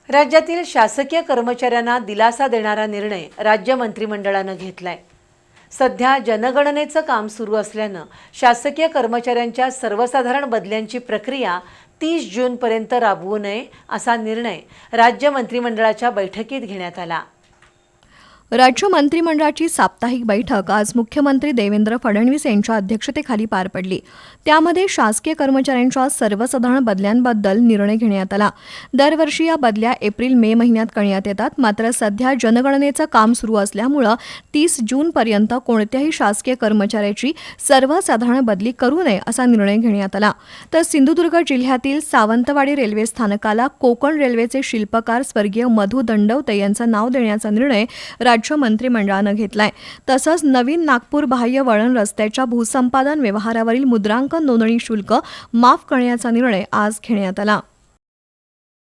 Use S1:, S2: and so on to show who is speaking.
S1: राज्यातील शासकीय कर्मचाऱ्यांना दिलासा देणारा निर्णय राज्य मंत्रिमंडळानं घेतलाय। सध्या जनगणनेचं काम सुरू असल्यानं शासकीय कर्मचाऱ्यांच्या सर्वसाधारण बदल्यांची प्रक्रिया 30 जूनपर्यंत राबवू नये असा निर्णय राज्य मंत्रिमंडळाच्या बैठकीत घेण्यात आला।
S2: राज्य मंत्रिमंडळाची साप्ताहिक बैठक आज मुख्यमंत्री देवेंद्र फडणवीस यांच्या अध्यक्षतेखाली पार पडली। त्यामध्ये शासकीय कर्मचाऱ्यांच्या सर्वसाधारण बदल्यांबद्दल निर्णय घेण्यात आला। दरवर्षी या बदल्या एप्रिल-मे महिन्यात करण्यात येतात, मात्र सध्या जनगणनेचं काम सुरू असल्यामुळे 30 जूनपर्यंत कोणत्याही शासकीय कर्मचाऱ्याची सर्वसाधारण बदली करू नये असा निर्णय घेण्यात आला। तर सिंधुदुर्ग जिल्ह्यातील सावंतवाडी रेल्वे स्थानकाला कोकण रेल्वेचे शिल्पकार स्वर्गीय मधु दंडवते यांचं नाव देण्याचा निर्णय राज्य मंत्रिमंडळानं घेतलाय। तसंच नवीन नागपूर बाह्य वळण रस्त्याच्या भूसंपादन व्यवहारावरील मुद्रांकन नोंदणी शुल्क माफ करण्याचा निर्णय आज घेण्यात आला।